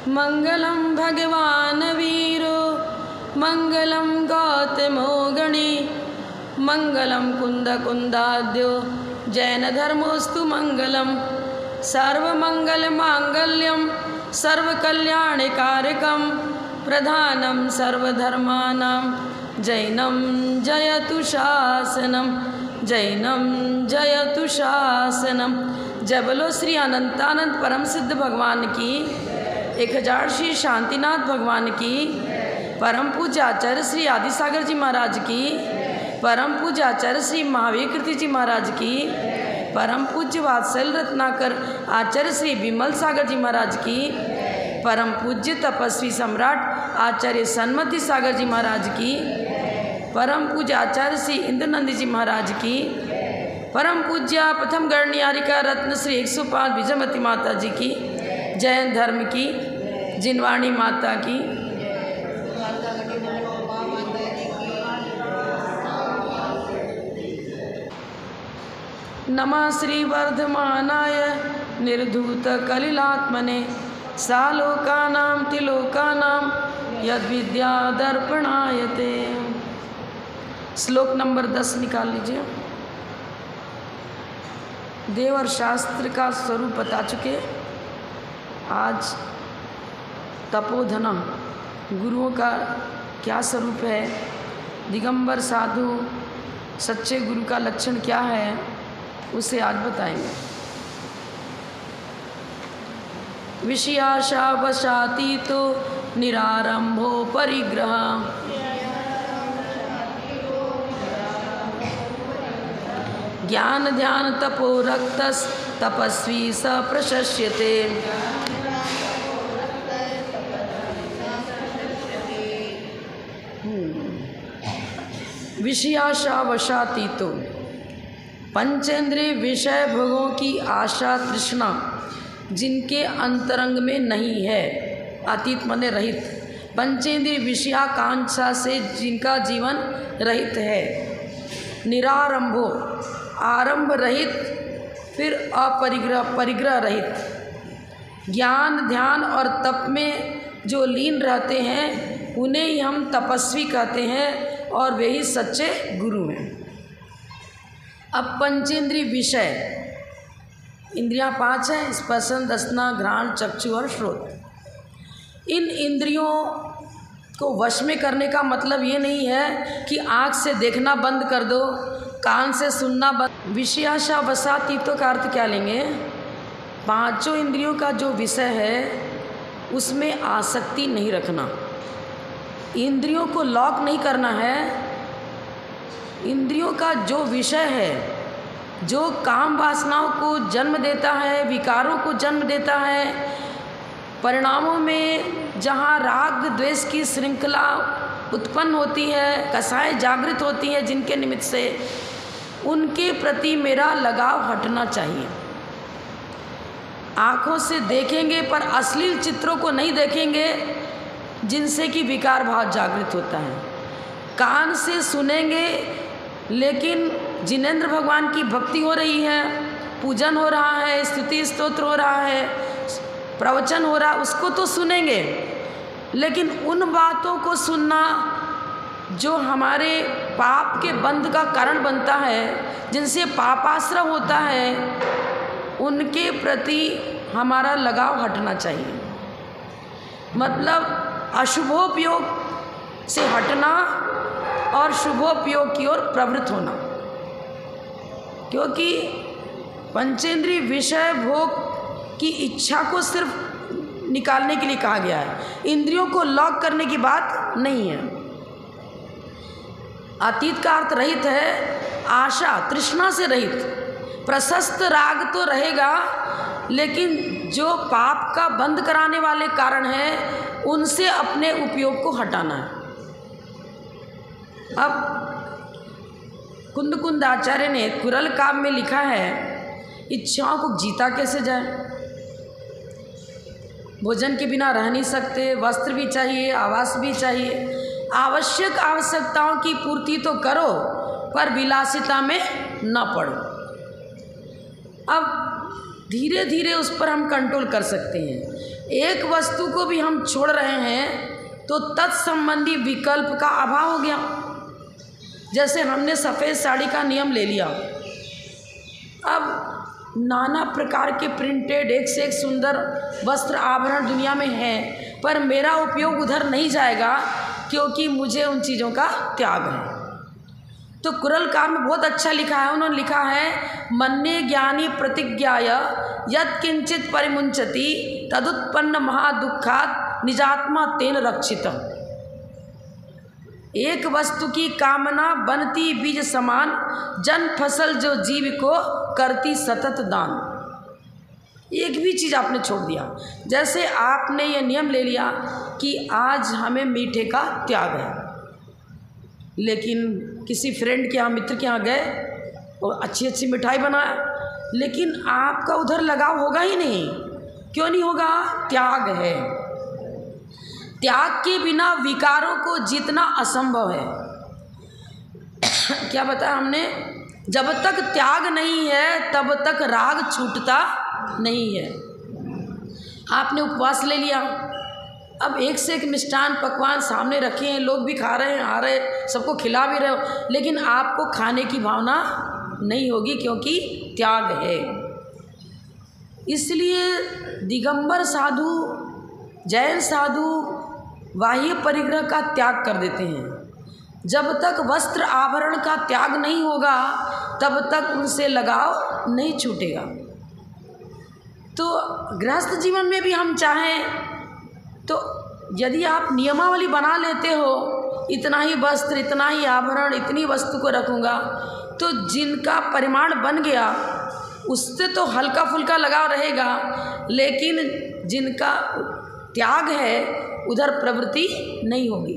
मंगलम भगवान वीरो मंगलम गौतमो गणे मंगलम कुंद कुंदाद्यो जैन धर्मोस्तु मंगलम सर्वमंगल मांगल्यम सर्वकल्याणकारकम प्रधानम सर्वधर्मानां जैनम जयतु शासनम जैनम जयतु शासनम। जय बोलो श्री अनंतानंद परम सिद्ध भगवान की, 1000 श्री शांतिनाथ भगवान की, परम पूज्य आचार्य श्री आदिसागर जी महाराज की, परम पूज्य आचार्य श्री महावीर कीर्ति जी महाराज की, परम पूज्य वात्सल रत्नाकर आचार्य श्री विमल सागर जी महाराज की, परम पूज्य तपस्वी सम्राट आचार्य सन्मति सागर जी महाराज की, परम पूज्य आचार्य श्री इंद्रनंदी जी महाराज की, परम पूज्य प्रथम गणनियारिका रत्न श्री 105 विजयमती माता जी की, जैन धर्म की, जिनवाणी माता की, नमः श्री वर्धमानाय निर्धूत कलिलात्मने सालोकानां तिलोकानां यद्विद्या दर्पणायते। श्लोक नंबर 10 निकाल लीजिए। देव और शास्त्र का स्वरूप बता चुके। आज तपोधना गुरुओं का क्या स्वरूप है, दिगंबर साधु सच्चे गुरु का लक्षण क्या है, उसे आज बताएंगे। विषयाशा वशाती तो निरारंभो परिग्रह ज्ञान ध्यान तपो रक्तस तपस्वी स प्रशस्यते। विषयाशा वशाती तो पंचेंद्रिय विषय भोगों की आशा तृष्णा जिनके अंतरंग में नहीं है, अतीत मने रहित, पंचेंद्रिय विषयाकांक्षा से जिनका जीवन रहित है, निरारंभो आरंभ रहित, फिर अपरिग्रह परिग्रह रहित, ज्ञान ध्यान और तप में जो लीन रहते हैं उन्हें ही हम तपस्वी कहते हैं और वे ही सच्चे गुरु हैं। अब पंचेंद्रिय विषय, इंद्रियां 5 हैं, स्पर्शन दसना घ्राण चक्षु और श्रोत। इन इंद्रियों को वश में करने का मतलब ये नहीं है कि आँख से देखना बंद कर दो, कान से सुनना बंद। विषयाशा वसातीतों का अर्थ क्या लेंगे? 5 इंद्रियों का जो विषय है उसमें आसक्ति नहीं रखना, इंद्रियों को लॉक नहीं करना है। इंद्रियों का जो विषय है, जो काम वासनाओं को जन्म देता है, विकारों को जन्म देता है, परिणामों में जहाँ राग द्वेष की श्रृंखला उत्पन्न होती है, कसाएँ जागृत होती हैं जिनके निमित्त से, उनके प्रति मेरा लगाव हटना चाहिए। आँखों से देखेंगे पर अश्लील चित्रों को नहीं देखेंगे जिनसे कि विकार भाव जागृत होता है। कान से सुनेंगे लेकिन जिनेंद्र भगवान की भक्ति हो रही है, पूजन हो रहा है, स्तुति स्तोत्र हो रहा है, प्रवचन हो रहा है, उसको तो सुनेंगे, लेकिन उन बातों को सुनना जो हमारे पाप के बंध का कारण बनता है, जिनसे पापाश्रय होता है, उनके प्रति हमारा लगाव हटना चाहिए। मतलब अशुभोपयोग से हटना और शुभोपयोग की ओर प्रवृत्त होना, क्योंकि पंचेंद्रिय विषय भोग की इच्छा को सिर्फ निकालने के लिए कहा गया है, इंद्रियों को लॉक करने की बात नहीं है। अतीत का अर्थ रहित है, आशा तृष्णा से रहित। प्रशस्त राग तो रहेगा, लेकिन जो पाप का बंद कराने वाले कारण हैं उनसे अपने उपयोग को हटाना है। अब कुंद आचार्य ने कुरल काव्य में लिखा है, इच्छाओं को जीता कैसे जाए। भोजन के बिना रह नहीं सकते, वस्त्र भी चाहिए, आवास भी चाहिए, आवश्यक आवश्यकताओं की पूर्ति तो करो पर विलासिता में न पड़ो। अब धीरे धीरे उस पर हम कंट्रोल कर सकते हैं। एक वस्तु को भी हम छोड़ रहे हैं तो तत्संबंधी विकल्प का अभाव हो गया। जैसे हमने सफ़ेद साड़ी का नियम ले लिया, अब नाना प्रकार के प्रिंटेड एक से एक सुंदर वस्त्र आभरण दुनिया में हैं, पर मेरा उपयोग उधर नहीं जाएगा क्योंकि मुझे उन चीज़ों का त्याग है। तो कुरलकार में बहुत अच्छा लिखा है, उन्होंने लिखा है मन्ये ज्ञानी प्रतिज्ञाय यत् किंचित परिमुंचति तदुत्पन्न महादुखात् निजात्मा तेन रक्षितम्। एक वस्तु की कामना बनती बीज समान, जन फसल जो जीव को करती सतत दान। एक भी चीज़ आपने छोड़ दिया। जैसे आपने ये नियम ले लिया कि आज हमें मीठे का त्याग है, लेकिन किसी फ्रेंड के यहाँ, मित्र के यहाँ गए और अच्छी अच्छी मिठाई बनाया, लेकिन आपका उधर लगाव होगा ही नहीं। क्यों नहीं होगा? त्याग है। त्याग के बिना विकारों को जीतना असंभव है। क्या बताया हमने? जब तक त्याग नहीं है तब तक राग छूटता नहीं है। आपने उपवास ले लिया, अब एक से एक मिष्ठान पकवान सामने रखे हैं, लोग भी खा रहे हैं, आ रहे, सबको खिला भी रहे हो, लेकिन आपको खाने की भावना नहीं होगी क्योंकि त्याग है। इसलिए दिगंबर साधु, जैन साधु बाह्य परिग्रह का त्याग कर देते हैं। जब तक वस्त्र आभरण का त्याग नहीं होगा तब तक उनसे लगाव नहीं छूटेगा। तो गृहस्थ जीवन में भी हम चाहें तो यदि आप नियमावली बना लेते हो, इतना ही वस्त्र, इतना ही आभरण, इतनी वस्तु को रखूँगा, तो जिनका परिमाण बन गया उससे तो हल्का फुल्का लगाव रहेगा, लेकिन जिनका त्याग है उधर प्रवृत्ति नहीं होगी।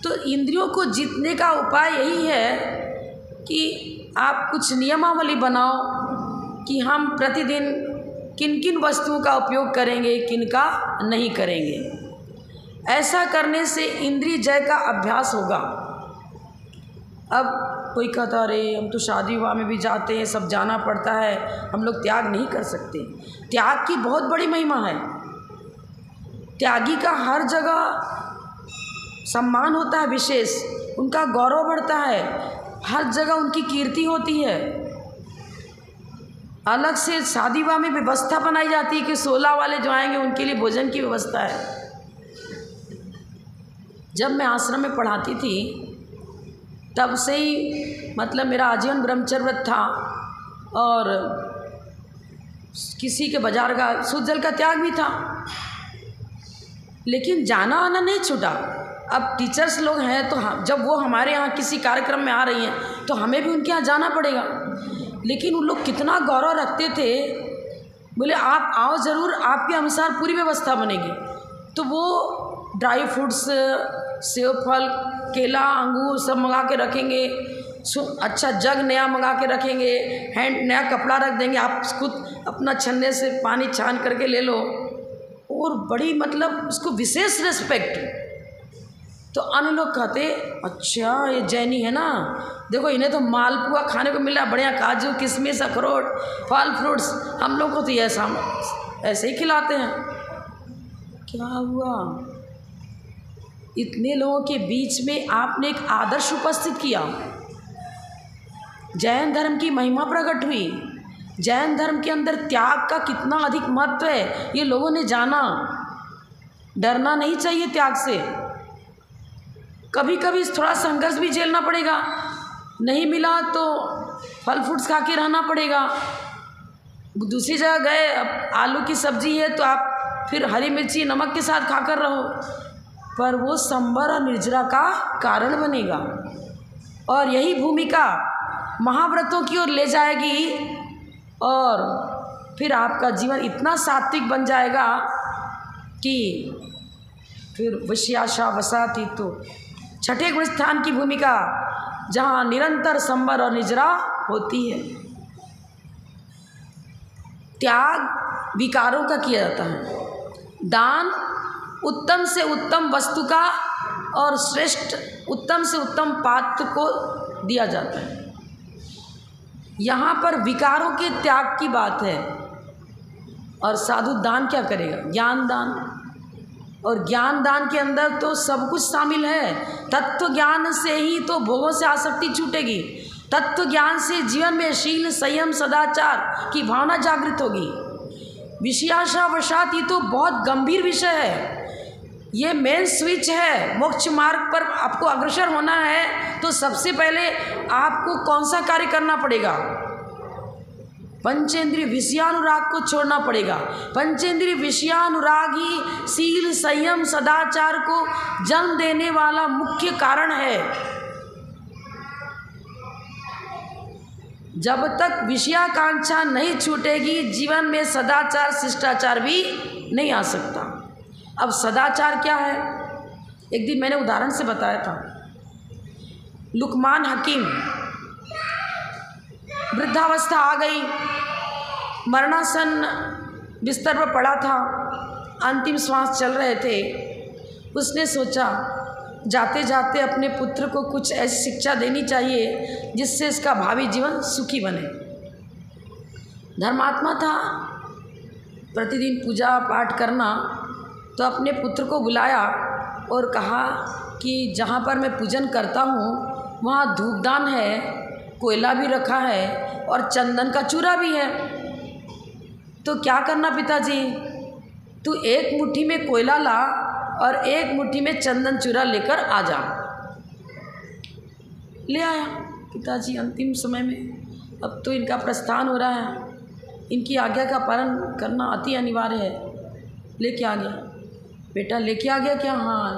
तो इंद्रियों को जीतने का उपाय यही है कि आप कुछ नियमावली बनाओ कि हम प्रतिदिन किन किन वस्तुओं का उपयोग करेंगे, किन का नहीं करेंगे। ऐसा करने से इंद्रिय जय का अभ्यास होगा। अब कोई कहता अरे हम तो शादी विवाह में भी जाते हैं, सब जाना पड़ता है, हम लोग त्याग नहीं कर सकते। त्याग की बहुत बड़ी महिमा है। त्यागी का हर जगह सम्मान होता है, विशेष उनका गौरव बढ़ता है, हर जगह उनकी कीर्ति होती है। अलग से शादी विवाह में व्यवस्था बनाई जाती है कि 16 वाले जो आएंगे उनके लिए भोजन की व्यवस्था है। जब मैं आश्रम में पढ़ाती थी तब से ही मतलब मेरा आजीवन ब्रह्मचर्य व्रत था और किसी के बाजार का शुद्ध जल का त्याग भी था, लेकिन जाना आना नहीं छूटा। अब टीचर्स लोग हैं तो जब वो हमारे यहाँ किसी कार्यक्रम में आ रही हैं तो हमें भी उनके यहाँ जाना पड़ेगा। लेकिन उन लोग कितना गौरव रखते थे, बोले आप आओ ज़रूर, आपके अनुसार पूरी व्यवस्था बनेगी। तो वो ड्राई फ्रूट्स, सेव फल, केला, अंगूर सब मंगा के रखेंगे, अच्छा जग नया मंगा के रखेंगे, हैंड नया कपड़ा रख देंगे, आप खुद अपना छन्ने से पानी छान करके ले लो, और बड़ी मतलब उसको विशेष रिस्पेक्ट। तो अन्य लोग कहते अच्छा ये जैनी है ना, देखो इन्हें तो मालपुआ खाने को मिल रहा है, बढ़िया काजू किशमिश अखरोट फल फ्रूट्स, हम लोग को तो ये ऐसे ही खिलाते हैं। क्या हुआ? इतने लोगों के बीच में आपने एक आदर्श उपस्थित किया, जैन धर्म की महिमा प्रकट हुई, जैन धर्म के अंदर त्याग का कितना अधिक महत्व है ये लोगों ने जाना। डरना नहीं चाहिए त्याग से। कभी कभी थोड़ा संघर्ष भी झेलना पड़ेगा, नहीं मिला तो फल फ्रूट्स खा के रहना पड़ेगा। दूसरी जगह गए, अब आलू की सब्जी है तो आप फिर हरी मिर्ची नमक के साथ खाकर रहो, पर वो संबर और निर्जरा का कारण बनेगा। और यही भूमिका महाव्रतों की ओर ले जाएगी और फिर आपका जीवन इतना सात्विक बन जाएगा कि फिर विषयाशा वसाती। तो छठे गुण स्थान की भूमिका जहाँ निरंतर संबर और निजरा होती है। त्याग विकारों का किया जाता है। दान उत्तम से उत्तम वस्तु का और श्रेष्ठ उत्तम से उत्तम पात्र को दिया जाता है। यहाँ पर विकारों के त्याग की बात है। और साधु दान क्या करेगा? ज्ञान दान। और ज्ञान दान के अंदर तो सब कुछ शामिल है। तत्व ज्ञान से ही तो भोगों से आसक्ति छूटेगी। तत्व ज्ञान से जीवन में शील, संयम, सदाचार की भावना जागृत होगी। विषयाशा वशात ये तो बहुत गंभीर विषय है। ये मेन स्विच है। मोक्ष मार्ग पर आपको अग्रसर होना है तो सबसे पहले आपको कौन सा कार्य करना पड़ेगा? पंचेंद्रिय विषयानुराग को छोड़ना पड़ेगा। पंचेंद्रिय विषयानुराग ही शील, संयम, सदाचार को जन्म देने वाला मुख्य कारण है। जब तक विषयाकांक्षा नहीं छूटेगी जीवन में सदाचार, शिष्टाचार भी नहीं आ सकता। अब सदाचार क्या है? एक दिन मैंने उदाहरण से बताया था। लुकमान हकीम, वृद्धावस्था आ गई, मरणासन बिस्तर पर पड़ा था, अंतिम श्वास चल रहे थे। उसने सोचा जाते जाते अपने पुत्र को कुछ ऐसी शिक्षा देनी चाहिए जिससे इसका भावी जीवन सुखी बने। धर्मात्मा था, प्रतिदिन पूजा पाठ करना, तो अपने पुत्र को बुलाया और कहा कि जहाँ पर मैं पूजन करता हूँ वहाँ धूपदान है, कोयला भी रखा है और चंदन का चूरा भी है। तो क्या करना पिताजी? तू एक मुट्ठी में कोयला ला और एक मुट्ठी में चंदन चूरा लेकर आ जा। ले आया पिताजी अंतिम समय में। अब तो इनका प्रस्थान हो रहा है, इनकी आज्ञा का पालन करना अति अनिवार्य है। लेके आ गया। बेटा लेके आ गया क्या? हाँ।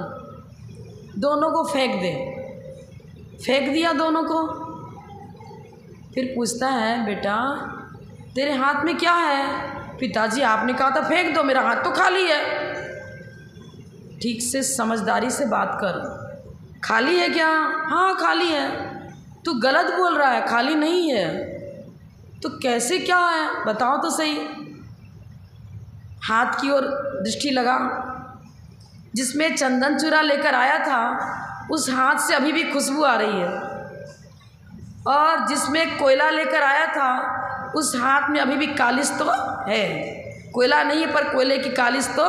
दोनों को फेंक दे। फेंक दिया दोनों को। फिर पूछता है बेटा तेरे हाथ में क्या है? पिताजी आपने कहा था फेंक दो, मेरा हाथ तो खाली है। ठीक से समझदारी से बात कर। खाली है क्या? हाँ खाली है। तू गलत बोल रहा है, खाली नहीं है। तो कैसे क्या है बताओ तो सही। हाथ की ओर दृष्टि लगा। जिसमें चंदन चूरा लेकर आया था उस हाथ से अभी भी खुशबू आ रही है, और जिसमें कोयला लेकर आया था उस हाथ में अभी भी कालिश तो है। कोयला नहीं है पर कोयले की कालिश तो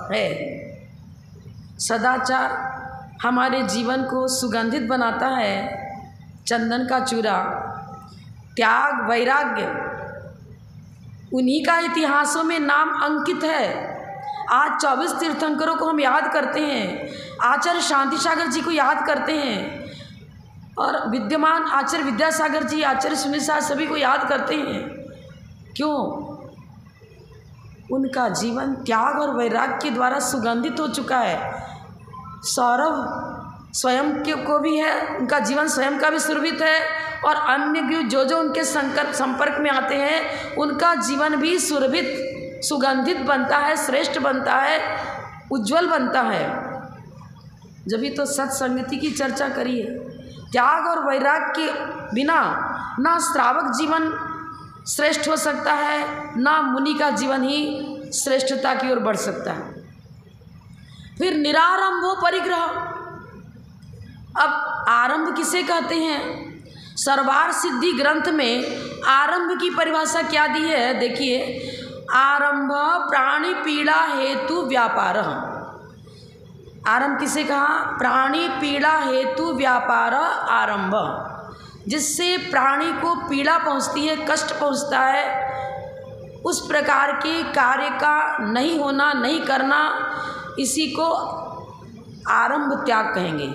है। सदाचार हमारे जीवन को सुगंधित बनाता है। चंदन का चूरा, त्याग, वैराग्य, उन्हीं का इतिहासों में नाम अंकित है। आज 24 तीर्थंकरों को हम याद करते हैं, आचार्य शांति सागर जी को याद करते हैं, और विद्यमान आचार्य विद्यासागर जी, आचार्य सुनील साहब सभी को याद करते हैं। क्यों? उनका जीवन त्याग और वैराग्य के द्वारा सुगंधित हो चुका है। सौरभ स्वयं को भी है, उनका जीवन स्वयं का भी सुरभित है, और अन्य भी जो उनके संपर्क में आते हैं उनका जीवन भी सुरभित, सुगंधित बनता है, श्रेष्ठ बनता है, उज्जवल बनता है। जब ही तो सत्संगति की चर्चा करिए। त्याग और वैराग्य के बिना ना श्रावक जीवन श्रेष्ठ हो सकता है, ना मुनि का जीवन ही श्रेष्ठता की ओर बढ़ सकता है। फिर निरारंभो परिग्रह। अब आरंभ किसे कहते हैं? सर्वार सिद्धि ग्रंथ में आरंभ की परिभाषा क्या दी है? देखिए, आरंभ प्राणी पीड़ा हेतु व्यापार। आरंभ किसे कहा? प्राणी पीड़ा हेतु व्यापार आरंभ। जिससे प्राणी को पीड़ा पहुंचती है, कष्ट पहुंचता है, उस प्रकार के कार्य का नहीं होना, नहीं करना, इसी को आरंभ त्याग कहेंगे।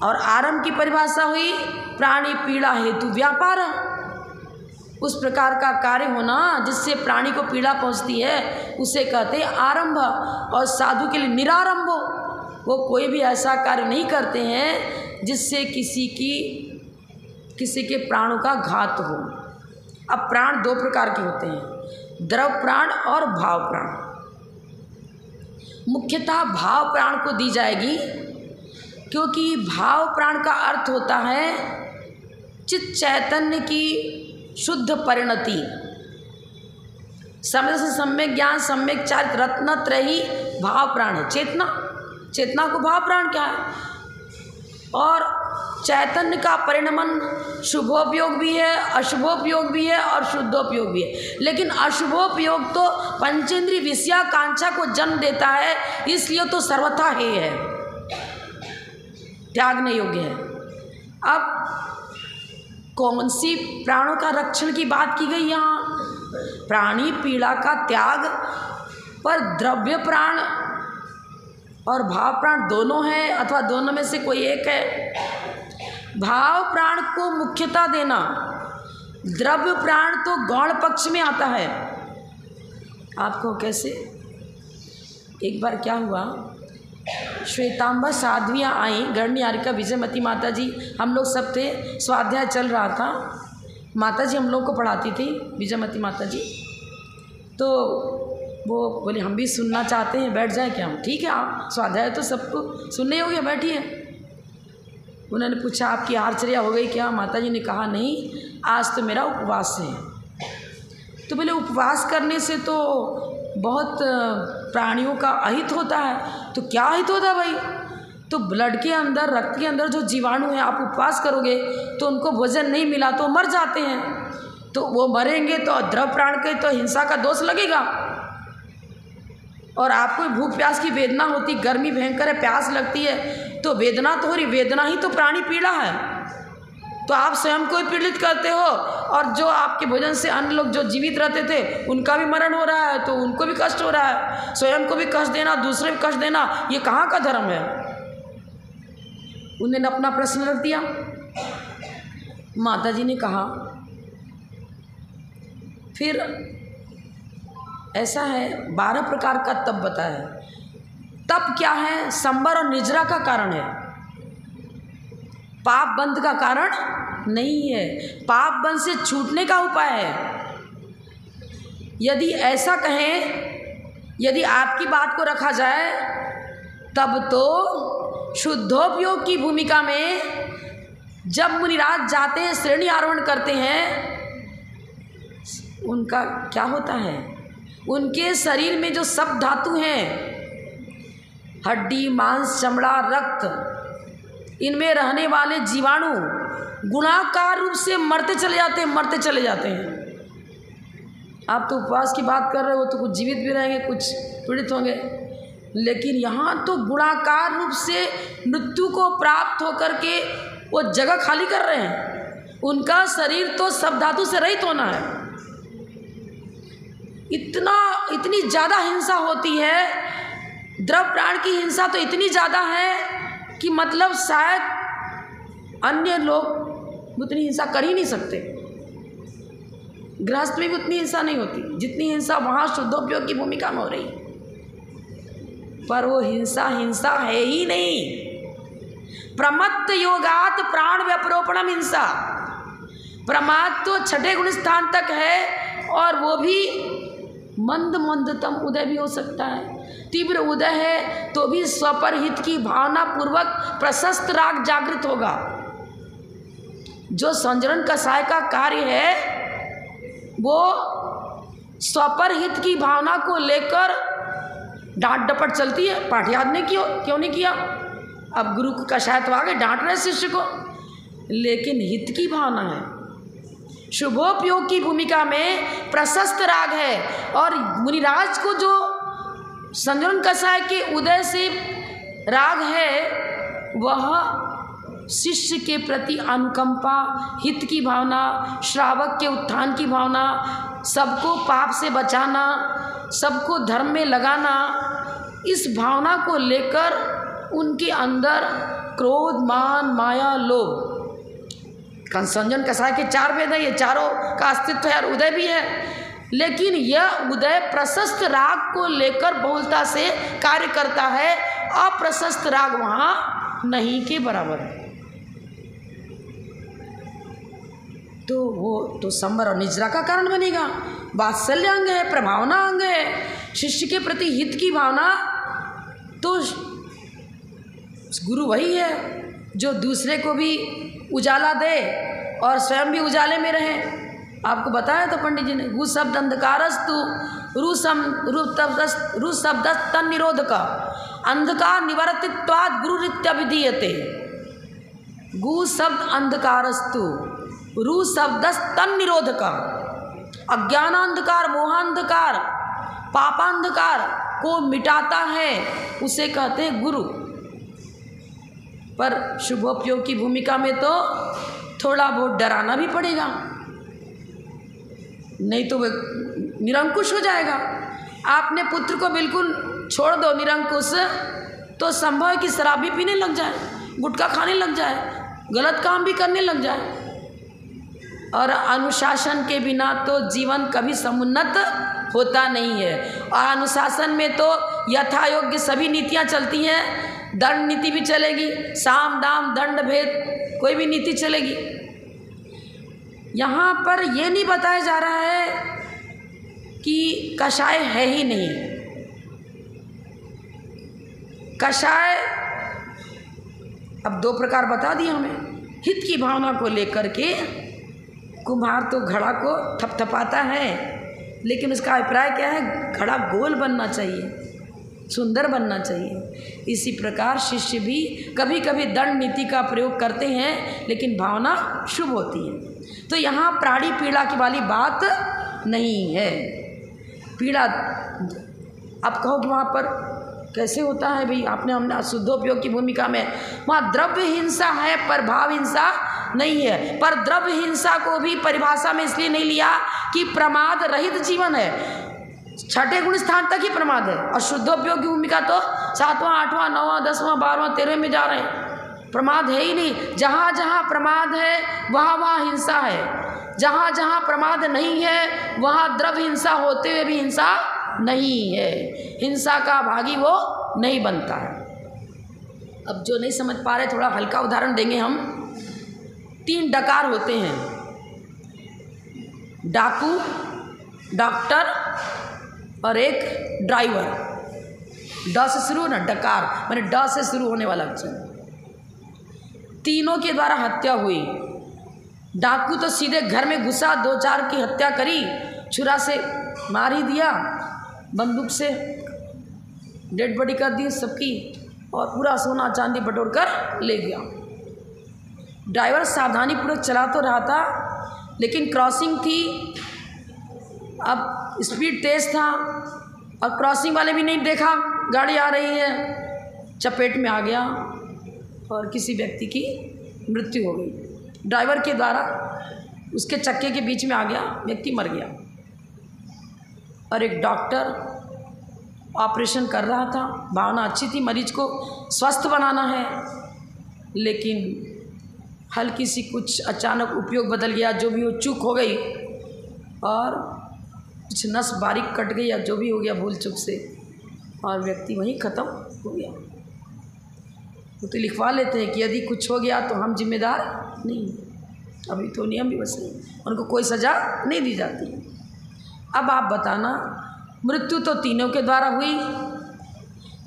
और आरंभ की परिभाषा हुई प्राणी पीड़ा हेतु व्यापार। उस प्रकार का कार्य होना जिससे प्राणी को पीड़ा पहुंचती है उसे कहते हैं आरंभ। और साधु के लिए निरारंभ, वो कोई भी ऐसा कार्य नहीं करते हैं जिससे किसी के प्राणों का घात हो। अब प्राण दो प्रकार के होते हैं, द्रव प्राण और भाव प्राण। मुख्यतः भाव प्राण को दी जाएगी, क्योंकि भाव प्राण का अर्थ होता है चित्त चैतन्य की शुद्ध परिणति। समय से सम्यक ज्ञान, सम्यक चारित्र, रत्नत्रयी भाव प्राण है। चेतना को भाव प्राण क्या है? और चैतन्य का परिणमन शुभोपयोग भी है, अशुभोपयोग भी है और शुद्धोपयोग भी है। लेकिन अशुभोपयोग तो पंचेंद्रिय विषयाकांक्षा को जन्म देता है, इसलिए तो सर्वथा हे है, त्यागने योग्य है। अब कौन सी प्राणों का रक्षण की बात की गई यहाँ? प्राणी पीड़ा का त्याग, पर द्रव्य प्राण और भाव प्राण दोनों हैं अथवा दोनों में से कोई एक है। भाव प्राण को मुख्यता देना, द्रव्य प्राण तो गौण पक्ष में आता है। आपको कैसे? एक बार क्या हुआ, श्वेतांबर साध्वियाँ आई, गणनियारिका विजयमती माता जी, हम लोग सब थे, स्वाध्याय चल रहा था, माता जी हम लोग को पढ़ाती थी, विजयमती माता जी। तो वो बोले हम भी सुनना चाहते हैं, बैठ जाए क्या? हम ठीक है, आप स्वाध्याय तो सबको सुनने हो गया, बैठिए। उन्होंने पूछा आपकी आहारचर्या हो गई क्या? माता जी ने कहा नहीं, आज तो मेरा उपवास है। तो बोले उपवास करने से तो बहुत प्राणियों का अहित होता है। तो क्या अहित होता है भाई? तो ब्लड के अंदर, रक्त के अंदर जो जीवाणु हैं, आप उपवास करोगे तो उनको भोजन नहीं मिला तो मर जाते हैं, तो वो मरेंगे तो द्रव प्राण के तो हिंसा का दोष लगेगा। और आपको भूख प्यास की वेदना होती, गर्मी भयंकर है, प्यास लगती है, तो वेदना तो हो रही, वेदना ही तो प्राणी पीड़ा है। तो आप स्वयं को पीड़ित करते हो, और जो आपके भोजन से अन्य लोग जो जीवित रहते थे उनका भी मरण हो रहा है, तो उनको भी कष्ट हो रहा है। स्वयं को भी कष्ट देना, दूसरे को कष्ट देना, ये कहाँ का धर्म है? उन्होंने अपना प्रश्न रख दिया। माता जी ने कहा फिर ऐसा है, 12 प्रकार का तप बताया। तप क्या है? संबर और निजरा का कारण है, पाप बंध का कारण नहीं है, पाप बंध से छूटने का उपाय है। यदि ऐसा कहें, यदि आपकी बात को रखा जाए, तब तो शुद्धोपयोग की भूमिका में जब मुनिराज जाते हैं, श्रेणी आरोहण करते हैं, उनका क्या होता है? उनके शरीर में जो सब धातु हैं, हड्डी, मांस, चमड़ा, रक्त, इनमें रहने वाले जीवाणु गुणाकार रूप से मरते चले जाते हैं, मरते चले जाते हैं। आप तो उपवास की बात कर रहे हो, तो कुछ जीवित भी रहेंगे, कुछ पीड़ित होंगे, लेकिन यहाँ तो गुणाकार रूप से मृत्यु को प्राप्त होकर के वो जगह खाली कर रहे हैं। उनका शरीर तो सब धातु से रहित होना है। इतनी ज़्यादा हिंसा होती है, द्रव प्राण की हिंसा तो इतनी ज़्यादा है कि मतलब शायद अन्य लोग उतनी हिंसा कर ही नहीं सकते। गृहस्थ में भी उतनी हिंसा नहीं होती जितनी हिंसा वहाँ शुद्धोपयोग की भूमिका में हो रही। पर वो हिंसा है ही नहीं। प्रमत्त योगात प्राण व्यपरोपणम हिंसा। प्रमाद तो छठे गुण स्थान तक है, और वो भी मंदतम उदय भी हो सकता है। तीव्र उदय है तो भी स्वपर हित की भावना पूर्वक प्रशस्त राग जागृत होगा। जो संजरण कषाय का कार्य है वो स्वपर हित की भावना को लेकर डांट डपट चलती है। पाठ याद नहीं क्यों नहीं किया? अब गुरु का कषाय तो आगे डांट रहे शिष्य को, लेकिन हित की भावना है, शुभोपयोग की भूमिका में प्रशस्त राग है। और मुनिराज को जो संजरण कषाय के उदय से राग है, वह शिष्य के प्रति अनुकंपा, हित की भावना, श्रावक के उत्थान की भावना, सबको पाप से बचाना, सबको धर्म में लगाना, इस भावना को लेकर उनके अंदर क्रोध, मान, माया, लोभ, संजन कषाय के 4 वेद है, ये चारों का अस्तित्व है और उदय भी है। लेकिन यह उदय प्रशस्त राग को लेकर बहुलता से कार्य करता है, अप्रशस्त राग वहाँ नहीं के बराबर है। तो वो तो संबर और निजरा का कारण बनेगा। वात्सल्य अंग है, प्रभावना अंग है, शिष्य के प्रति हित की भावना। तो गुरु वही है जो दूसरे को भी उजाला दे और स्वयं भी उजाले में रहे। आपको बताया तो पंडित जी ने, गु शब्द अंधकारस्तु रु शब्द तन निरोध का अंधकार निवर्तित्वाद गुरु रित्य विधीयते। गु शब्द अंधकारस्तु, रु शब्द तन निरोधका। अज्ञानांधकार, मोहांधकार, पापांधकार को मिटाता है, उसे कहते हैं गुरु। पर शुभोपयोग की भूमिका में तो थोड़ा बहुत डराना भी पड़ेगा, नहीं तो वह निरंकुश हो जाएगा। आपने पुत्र को बिल्कुल छोड़ दो निरंकुश, तो संभव है कि शराब भी पीने लग जाए, गुटखा खाने लग जाए, गलत काम भी करने लग जाए। और अनुशासन के बिना तो जीवन कभी समुन्नत होता नहीं है। और अनुशासन में तो यथा योग्य सभी नीतियाँ चलती हैं, दंड नीति भी चलेगी, साम दाम दंड भेद कोई भी नीति चलेगी। यहाँ पर यह नहीं बताया जा रहा है कि कषाय है ही नहीं। कषाय अब दो प्रकार बता दिया हमें। हित की भावना को लेकर के कुम्हार तो घड़ा को थपथपाता है, लेकिन उसका अभिप्राय क्या है? घड़ा गोल बनना चाहिए, सुंदर बनना चाहिए। इसी प्रकार शिष्य भी कभी कभी दंड नीति का प्रयोग करते हैं, लेकिन भावना शुभ होती है। तो यहाँ प्राणी पीड़ा की वाली बात नहीं है। पीड़ा आप कहो कि वहाँ पर कैसे होता है भाई? आपने हमने शुद्धोपयोग की भूमिका में, वहाँ द्रव्य हिंसा है पर भाव हिंसा नहीं है। पर द्रव्य हिंसा को भी परिभाषा में इसलिए नहीं लिया कि प्रमाद रहित जीवन है, छठे गुण स्थान तक ही प्रमाद है। और शुद्धोपयोग की भूमिका तो 7वां 8वां 9वां 10वां 12वां 13वें में जा रहे हैं। प्रमाद है ही नहीं। जहाँ जहाँ प्रमाद है वहाँ वहाँ हिंसा है, जहाँ जहाँ प्रमाद नहीं है वहाँ द्रव्य हिंसा होते हुए भी हिंसा नहीं है। हिंसा का भागी वो नहीं बनता है। अब जो नहीं समझ पा रहे, थोड़ा हल्का उदाहरण देंगे हम। 3 डकार होते हैं, डाकू, डॉक्टर और एक ड्राइवर। ड से शुरू ना, डकार मैंने ड से शुरू होने वाला अक्षर। तीनों के द्वारा हत्या हुई। डाकू तो सीधे घर में घुसा, 2-4 की हत्या करी, छुरा से मार ही दिया, बंदूक से डेड बॉडी कर दी सबकी, और पूरा सोना चांदी बटोर कर ले गया। ड्राइवर सावधानी पूर्वक चला तो रहा था, लेकिन क्रॉसिंग थी, अब स्पीड तेज था और क्रॉसिंग वाले भी नहीं देखा गाड़ी आ रही है, चपेट में आ गया और किसी व्यक्ति की मृत्यु हो गई। ड्राइवर के द्वारा उसके चक्के के बीच में आ गया, व्यक्ति मर गया। और एक डॉक्टर ऑपरेशन कर रहा था, भावना अच्छी थी, मरीज को स्वस्थ बनाना है, लेकिन हल्की सी कुछ अचानक उपयोग बदल गया, जो भी हो चूक हो गई और कुछ नस बारीक कट गई या जो भी हो गया भूल चूक से, और व्यक्ति वहीं ख़त्म हो गया। तो लिखवा लेते हैं कि यदि कुछ हो गया तो हम जिम्मेदार नहीं। अभी तो नियम भी बस नहीं, उनको कोई सज़ा नहीं दी जाती। अब आप बताना, मृत्यु तो तीनों के द्वारा हुई,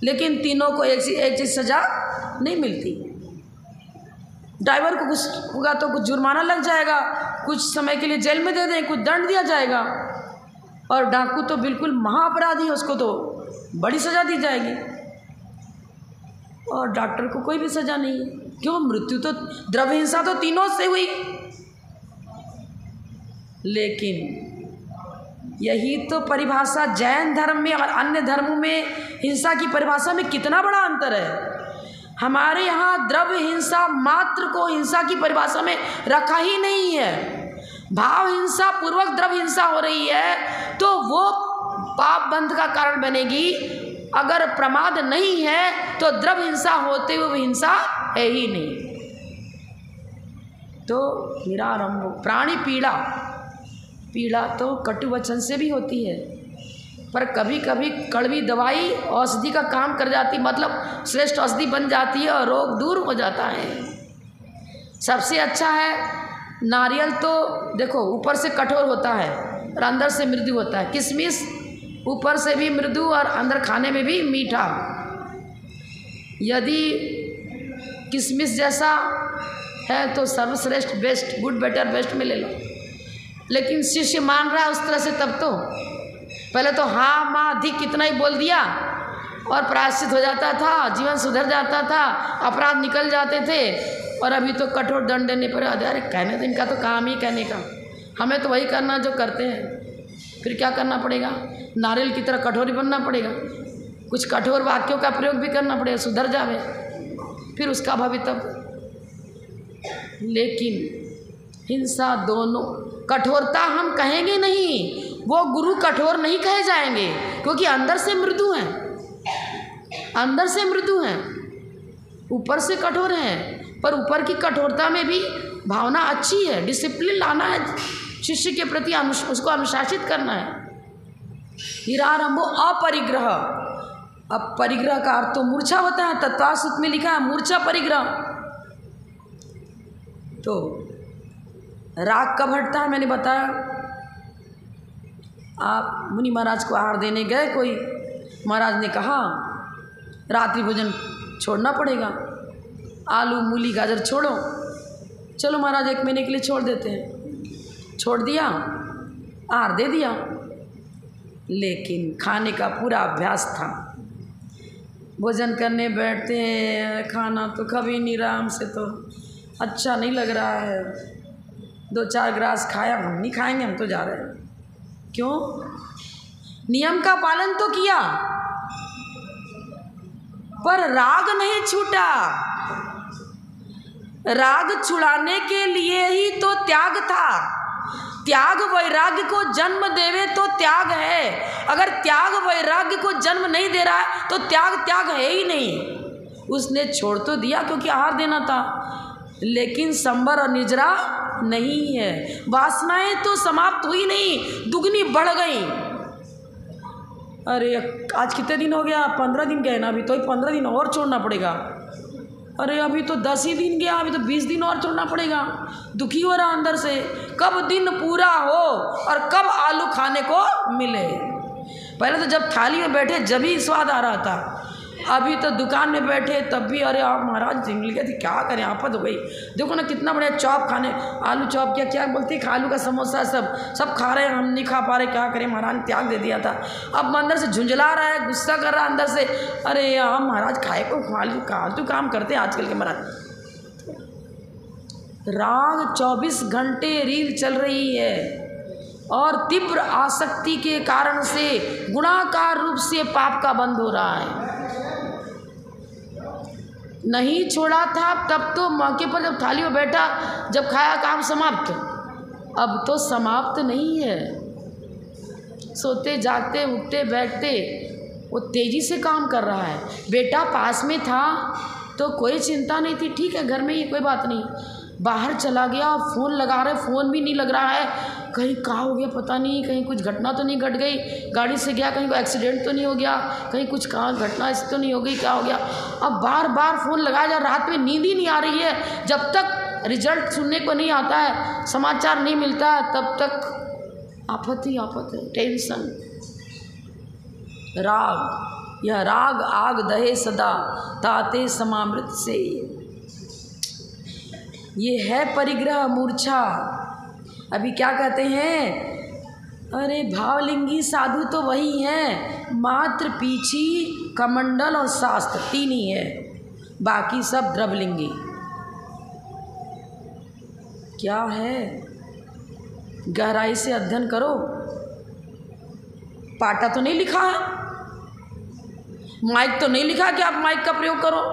लेकिन तीनों को एक चीज़ सज़ा नहीं मिलती। ड्राइवर को कुछ होगा तो कुछ जुर्माना लग जाएगा, कुछ समय के लिए जेल में दे दें, कुछ दंड दिया जाएगा। और डाकू तो बिल्कुल महाअपराधी है, उसको तो बड़ी सज़ा दी जाएगी। और डॉक्टर को कोई भी सज़ा नहीं है। क्यों? मृत्यु तो, द्रव्य हिंसा तो तीनों से हुई। लेकिन यही तो परिभाषा जैन धर्म में और अन्य धर्मों में हिंसा की परिभाषा में कितना बड़ा अंतर है। हमारे यहाँ द्रव्य हिंसा मात्र को हिंसा की परिभाषा में रखा ही नहीं है। भाव हिंसा पूर्वक द्रव्य हिंसा हो रही है तो वो पाप बंध का कारण बनेगी। अगर प्रमाद नहीं है तो द्रव्य हिंसा होते हुए हिंसा है ही नहीं। तो निरारंभ प्राणी पीड़ा, पीड़ा तो कटु वचन से भी होती है, पर कभी कभी कड़वी दवाई औषधि का काम कर जाती, मतलब श्रेष्ठ औषधि बन जाती है और रोग दूर हो जाता है। सबसे अच्छा है नारियल, तो देखो ऊपर से कठोर होता है और अंदर से मृदु होता है। किशमिश ऊपर से भी मृदु और अंदर खाने में भी मीठा। यदि किशमिश जैसा है तो सर्वश्रेष्ठ, बेस्ट, गुड, बेटर, बेस्ट में ले लो। लेकिन शिष्य मान रहा है उस तरह से, तब तो पहले तो हाँ माँ अधिक कितना ही बोल दिया और प्रायश्चित हो जाता था, जीवन सुधर जाता था, अपराध निकल जाते थे। और अभी तो कठोर दंड देने पर अरे कहने तो इनका तो काम ही कहने का, हमें तो वही करना जो करते हैं। फिर क्या करना पड़ेगा, नारियल की तरह कठोर ही बनना पड़ेगा, कुछ कठोर वाक्यों का प्रयोग भी करना पड़ेगा, सुधर जावे फिर उसका भवितव्य। लेकिन हिंसा दोनों, कठोरता हम कहेंगे नहीं, वो गुरु कठोर नहीं कहे जाएंगे क्योंकि अंदर से मृदु हैं, अंदर से मृदु हैं, ऊपर से कठोर हैं। पर ऊपर की कठोरता में भी भावना अच्छी है, डिसिप्लिन लाना है शिष्य के प्रति, उसको अनुशासित करना है। हीरारंभो अपरिग्रह, अब परिग्रह का अर्थ तो मूर्छा होता है, तत्वासुत में लिखा है मूर्छा परिग्रह। तो राग कब हटता है मैंने बताया। आप मुनि महाराज को आहार देने गए, कोई महाराज ने कहा रात्रि भोजन छोड़ना पड़ेगा, आलू मूली गाजर छोड़ो। चलो महाराज 1 महीने के लिए छोड़ देते हैं, छोड़ दिया, आहार दे दिया, लेकिन खाने का पूरा अभ्यास था। भोजन करने बैठते हैं, खाना तो कभी नहीं रहा हमसे, तो अच्छा नहीं लग रहा है, 2-4 ग्रास खाया, हम नहीं खाएंगे, हम तो जा रहे हैं। क्यों? नियम का पालन तो किया पर राग नहीं छूटा। राग छुड़ाने के लिए ही तो त्याग था। त्याग वैराग्य को जन्म देवे तो त्याग है, अगर त्याग वैराग्य को जन्म नहीं दे रहा है तो त्याग है ही नहीं। उसने छोड़ तो दिया क्योंकि आहार देना था, लेकिन संबर और निजरा नहीं है। वासनाएं तो समाप्त हुई नहीं, दुगनी बढ़ गई। अरे आज कितने दिन हो गया, 15 दिन गए ना, अभी तो 15 दिन और छोड़ना पड़ेगा। अरे अभी तो 10 ही दिन गया, अभी तो 20 दिन और छोड़ना पड़ेगा। दुखी हो रहा अंदर से, कब दिन पूरा हो और कब आलू खाने को मिले। पहले तो जब थाली में बैठे जब ही स्वाद आ रहा था, अभी तो दुकान में बैठे तब भी अरे आप महाराज मिल गए थे, क्या करें, आफत हो गई। देखो ना कितना बढ़िया चॉप खाने, आलू चॉप क्या बोलते हैं, आलू का समोसा, सब खा रहे हैं, हम नहीं खा पा रहे, क्या करें, महाराज ने त्याग दे दिया था। अब अंदर से झुंझला रहा है, गुस्सा कर रहा है अंदर से, अरे यार महाराज खाए को फालतू काम करते हैं आजकल के महाराज। राग 24 घंटे रील चल रही है और तीव्र आसक्ति के कारण से गुणाकार रूप से पाप का बंध हो रहा है। नहीं छोड़ा था तब तो मौके पर जब थाली में बैठा, जब खाया काम समाप्त, अब तो समाप्त नहीं है। सोते जागते उठते बैठते वो तेजी से काम कर रहा है। बेटा पास में था तो कोई चिंता नहीं थी, ठीक है घर में ही कोई बात नहीं। बाहर चला गया, फ़ोन लगा रहे, फ़ोन भी नहीं लग रहा है, कहीं कहाँ हो गया पता नहीं, कहीं कुछ घटना तो नहीं घट गई, गाड़ी से गया कहीं कोई एक्सीडेंट तो नहीं हो गया, कहीं कुछ कहाँ घटना ऐसी तो नहीं हो गई, क्या हो गया। अब बार बार फ़ोन लगाया जा, रात में नींद ही नहीं आ रही है। जब तक रिजल्ट सुनने को नहीं आता है, समाचार नहीं मिलता है, तब तक आफत ही आफत है, टेंशन। राग, यह राग आग दहे सदा ताते समामृत से, ये है परिग्रह मूर्छा। अभी क्या कहते हैं, अरे भावलिंगी साधु तो वही हैं, मात्र पीछी कमंडल और शास्त्र 3 ही है, बाकी सब द्रवलिंगी। क्या है, गहराई से अध्ययन करो। पाटा तो नहीं लिखा है, माइक तो नहीं लिखा कि आप माइक का प्रयोग करो,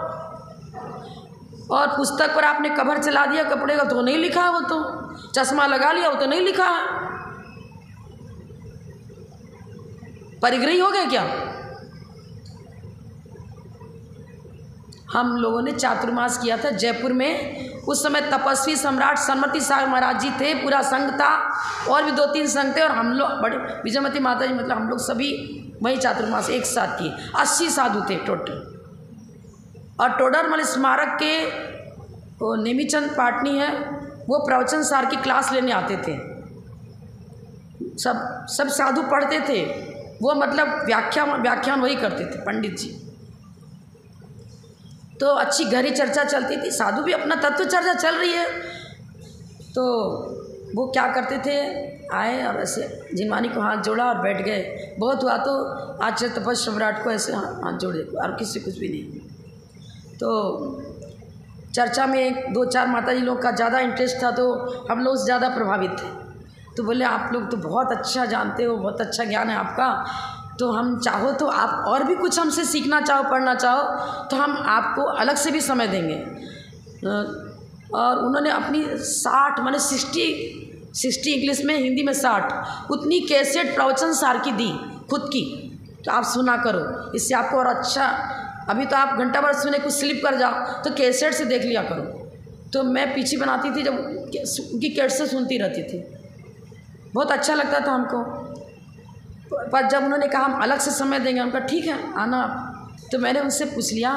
और पुस्तक पर आपने कवर चला दिया कपड़े का तो नहीं लिखा है, वो तो चश्मा लगा लिया वो तो नहीं लिखा है। परिग्रही हो गए क्या? हम लोगों ने चातुर्मास किया था जयपुर में, उस समय तपस्वी सम्राट सन्मति सागर महाराज जी थे, पूरा संघ था और भी 2-3 संघ थे, और हम लोग बड़े विजयमती माता जी, मतलब हम लोग सभी वही चातुर्मास एक साथ किए। 80 साधु थे टोटल। और टोडरमल स्मारक के वो नेमीचंद पाटनी है, वो प्रवचन सार की क्लास लेने आते थे। सब साधु पढ़ते थे, वो मतलब व्याख्यान वही करते थे पंडित जी। तो अच्छी गहरी चर्चा चलती थी, साधु भी अपना तत्व चर्चा चल रही है। तो वो क्या करते थे, आए और ऐसे जिनवानी को हाथ जोड़ा और बैठ गए। बहुत हुआ तो आचार्य तपस्वी सम्राट को ऐसे हाथ जोड़े और किसी कुछ भी नहीं। तो चर्चा में 2-4 माता जी लोग का ज़्यादा इंटरेस्ट था, तो हम लोग ज़्यादा प्रभावित थे। तो बोले आप लोग तो बहुत अच्छा जानते हो, बहुत अच्छा ज्ञान है आपका, तो हम चाहो तो आप और भी कुछ हमसे सीखना चाहो, पढ़ना चाहो तो हम आपको अलग से भी समय देंगे। और उन्होंने अपनी 60 माने 60 इंग्लिश में, हिंदी में 60 उतनी कैसेट प्रवचन सार की दी खुद की, तो आप सुना करो, इससे आपको और अच्छा। अभी तो आप घंटा भर सुने, कुछ स्लिप कर जाओ तो कैसेट से देख लिया करो। तो मैं पीछे बनाती थी, जब उनकी कैसेट से सुनती रहती थी, बहुत अच्छा लगता था हमको। पर जब उन्होंने कहा हम अलग से समय देंगे, हम कहा ठीक है आना आप। तो मैंने उनसे पूछ लिया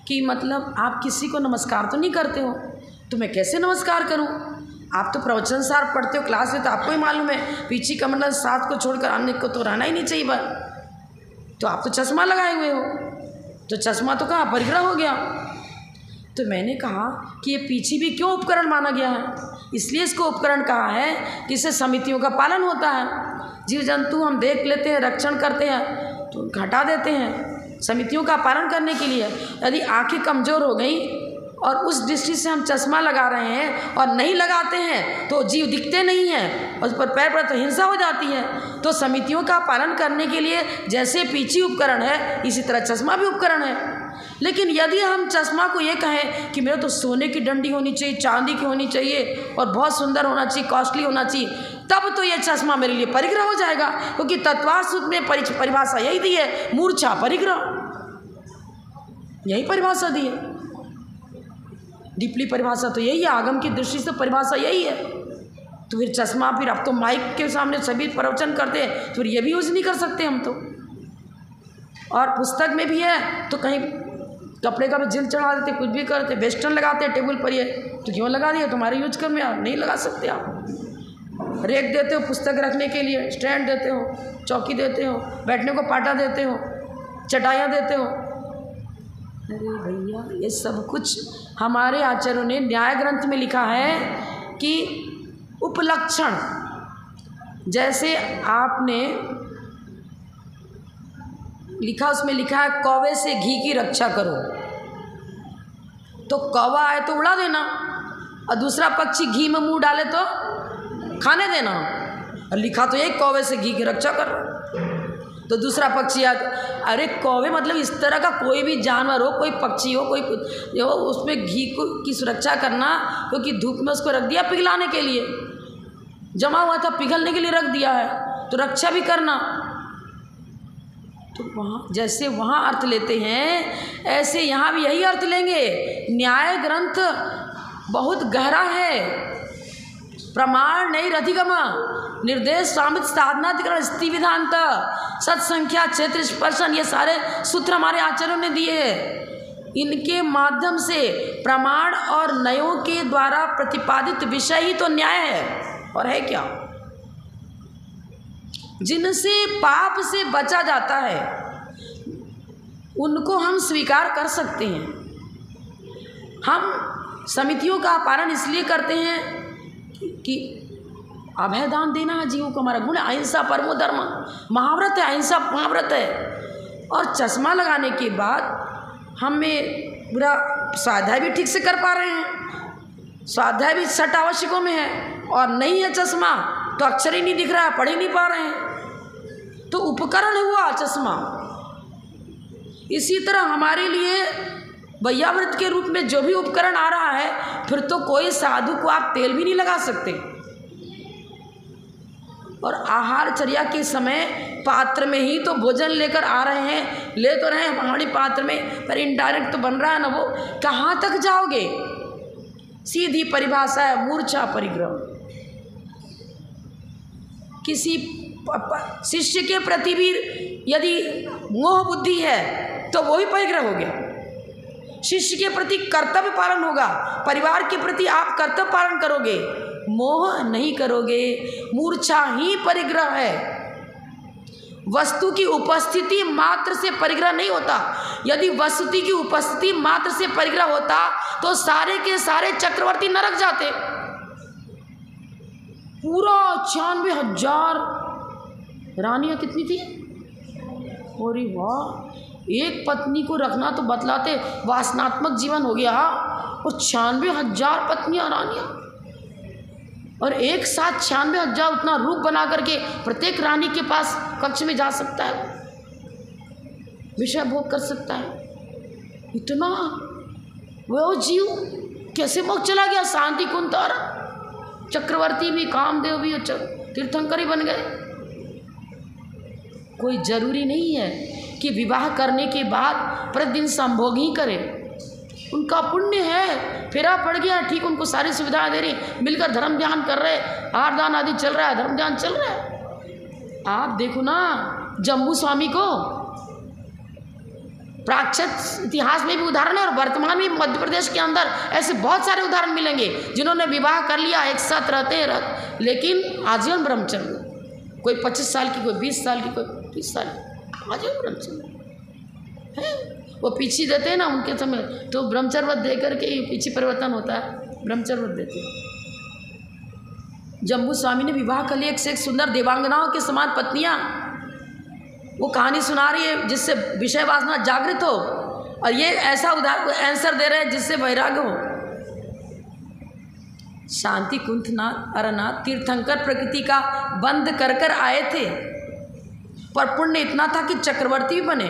कि मतलब आप किसी को नमस्कार तो नहीं करते हो? तो मैं कैसे नमस्कार करूं? आप तो प्रवचन सार पढ़ते हो क्लास में, तो आपको ही मालूम है पीछे कमंडल 7 को छोड़कर अन्य को तो रहना ही नहीं चाहिए बात। तो आप तो चश्मा लगाए हुए हो, तो चश्मा तो कहाँ परिग्रह हो गया। तो मैंने कहा कि ये पीछे भी क्यों उपकरण माना गया है? इसलिए इसको उपकरण कहा है कि इससे समितियों का पालन होता है। जीव जंतु हम देख लेते हैं, रक्षण करते हैं तो हटा देते हैं, समितियों का पालन करने के लिए। यदि आंखें कमज़ोर हो गई और उस दृष्टि से हम चश्मा लगा रहे हैं और नहीं लगाते हैं तो जीव दिखते नहीं हैं और उस पर पैर पर तो हिंसा हो जाती है। तो समितियों का पालन करने के लिए जैसे पीछे उपकरण है, इसी तरह चश्मा भी उपकरण है। लेकिन यदि हम चश्मा को ये कहें कि मेरे तो सोने की डंडी होनी चाहिए, चांदी की होनी चाहिए और बहुत सुंदर होना चाहिए, कॉस्टली होना चाहिए, तब तो ये चश्मा मेरे लिए परिग्रह हो जाएगा, क्योंकि तत्वार्थ सूत्र में परिभाषा यही दी है, मूर्छा परिग्रह, यही परिभाषा दी है। डीपली परिभाषा तो यही है, आगम की दृष्टि से परिभाषा यही है। तो फिर चश्मा, फिर अब तो माइक के सामने सभी प्रवचन करते हैं, तो फिर ये भी यूज़ नहीं कर सकते हम तो। और पुस्तक में भी है तो कहीं कपड़े का भी जिल चढ़ा देते, कुछ भी करते, वेस्टर्न लगाते हैं टेबल पर, ये तो क्यों लगा दिया? तुम्हारे यूज कर में आप नहीं लगा सकते। आप रेक देते हो पुस्तक रखने के लिए, स्टैंड देते हो, चौकी देते हो, बैठने को पाटा देते हो, चटाइयाँ देते हो। अरे भैया ये सब कुछ हमारे आचार्यों ने न्याय ग्रंथ में लिखा है कि उपलक्षण, जैसे आपने लिखा, उसमें लिखा है कौवे से घी की रक्षा करो, तो कौवा आए तो उड़ा देना और दूसरा पक्षी घी में मुंह डाले तो खाने देना। और लिखा तो एक कौवे से घी की रक्षा कर, तो दूसरा पक्षी आ, अरे कौवे मतलब इस तरह का कोई भी जानवर हो, कोई पक्षी हो, कोई हो, उसमें घी की सुरक्षा करना, क्योंकि धूप में उसको रख दिया पिघलाने के लिए, जमा हुआ था पिघलने के लिए रख दिया है, तो रक्षा भी करना। तो वहाँ जैसे वहाँ अर्थ लेते हैं ऐसे यहाँ भी यही अर्थ लेंगे। न्याय ग्रंथ बहुत गहरा है, प्रमाण नहीं रधिगमा, निर्देश स्वामित साधनाधिकरण स्थिति विधांत सत्संख्या क्षेत्र स्पर्शन, ये सारे सूत्र हमारे आचार्यों ने दिए हैं। इनके माध्यम से प्रमाण और नयों के द्वारा प्रतिपादित विषय ही तो न्याय है, और है क्या? जिनसे पाप से बचा जाता है उनको हम स्वीकार कर सकते हैं। हम समितियों का पालन इसलिए करते हैं कि अभय दान देना है जीवों को, हमारा गुण, अहिंसा परमो धर्म, महाव्रत है, अहिंसा महाव्रत है। और चश्मा लगाने के बाद हमें पूरा स्वाध्याय भी ठीक से कर पा रहे हैं, स्वाध्याय भी 60 आवश्यकों में है, और नहीं है चश्मा तो अक्षर ही नहीं दिख रहा है, पढ़ ही नहीं पा रहे हैं, तो उपकरण हुआ चश्मा। इसी तरह हमारे लिए वैयावृत के रूप में जो भी उपकरण आ रहा है, फिर तो कोई साधु को आप तेल भी नहीं लगा सकते। और आहार चर्या के समय पात्र में ही तो भोजन लेकर आ रहे हैं, ले तो रहे हैं हमारे पात्र में, पर इनडायरेक्ट तो बन रहा है ना, वो कहाँ तक जाओगे? सीधी परिभाषा है मूर्छा परिग्रह। किसी शिष्य के प्रति भी यदि मोह बुद्धि है तो वो भी परिग्रह हो गया। शिष्य के प्रति कर्तव्य पालन होगा, परिवार के प्रति आप कर्तव्य पालन करोगे, मोह नहीं करोगे, मूर्छा ही परिग्रह है। वस्तु की उपस्थिति मात्र से परिग्रह नहीं होता। यदि वस्तु की उपस्थिति मात्र से परिग्रह होता तो सारे के सारे चक्रवर्ती नरक जाते। पूरा 96,000 रानियाँ कितनी थी? अरे वाह, एक पत्नी को रखना तो बतलाते वासनात्मक जीवन हो गया, और 96,000 पत्नियां रानियां, और एक साथ 96,000 उतना रूप बना करके प्रत्येक रानी के पास कक्ष में जा सकता है, विषय भोग कर सकता है। इतना वो जीव कैसे मोक्ष चला गया? शांति कुंज तारा, चक्रवर्ती भी, कामदेव भी, तीर्थंकर ही बन गए। कोई जरूरी नहीं है कि विवाह करने के बाद प्रतिदिन संभोग ही करे। उनका पुण्य है, फेरा पड़ गया, ठीक, उनको सारी सुविधाएं दे रही, मिलकर धर्म ध्यान कर रहे, आहार दान आदि चल रहा है, धर्म ध्यान चल रहा है। आप देखो ना जम्बू स्वामी को, प्राचीन इतिहास में भी उदाहरण है और वर्तमान में मध्य प्रदेश के अंदर ऐसे बहुत सारे उदाहरण मिलेंगे जिन्होंने विवाह कर लिया, एक साथ रहते हैं, लेकिन आजीवन ब्रह्मचर्य। कोई 25 साल की, कोई 20 साल की, कोई 30 साल की, आजीवन ब्रह्मचर्य है। वो पीछे देते हैं ना उनके समय, तो ब्रह्मचर्य व्रत दे करके ही पीछे परिवर्तन होता है, ब्रह्मचर्य व्रत देते हैं। जम्बू स्वामी ने विवाह कर लिया, एक से एक सुंदर देवांगनाओं के समान पत्नियां। वो कहानी सुना रही है जिससे विषय वासना जागृत हो, और ये ऐसा आंसर दे रहे हैं जिससे वैराग्य हो। शांति कुंथनाथ अरनाथ तीर्थंकर प्रकृति का बंद कर कर आए थे, पर पुण्य इतना था कि चक्रवर्ती भी बने।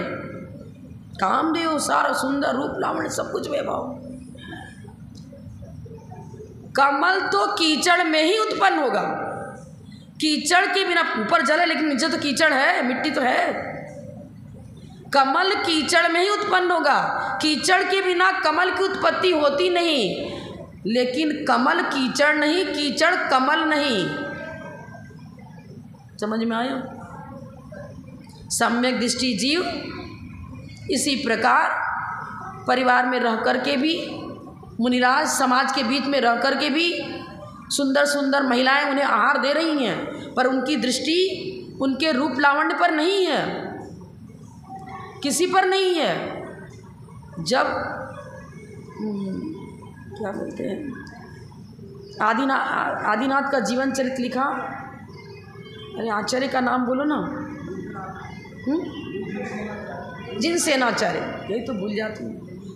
कामदेव सारा सुंदर रूप लावण्य सब कुछ वैभव। कमल तो कीचड़ में ही उत्पन्न होगा, कीचड़ के बिना, ऊपर जल है लेकिन नीचे तो कीचड़ है, मिट्टी तो है। कमल कीचड़ में ही उत्पन्न होगा, कीचड़ के बिना कमल की उत्पत्ति होती नहीं। लेकिन कमल कीचड़ नहीं, कीचड़ कमल नहीं। समझ में आया? सम्यक दृष्टि जीव इसी प्रकार परिवार में रह कर के भी, मुनिराज समाज के बीच में रह कर के भी सुंदर सुंदर महिलाएं उन्हें आहार दे रही हैं, पर उनकी दृष्टि उनके रूप लावण्य पर नहीं है, किसी पर नहीं है। जब क्या बोलते हैं, आदिनाथ का जीवन चरित्र लिखा, अरे आचार्य का नाम बोलो ना, जिनसेनाचार्य, यही तो भूल जाती हूँ,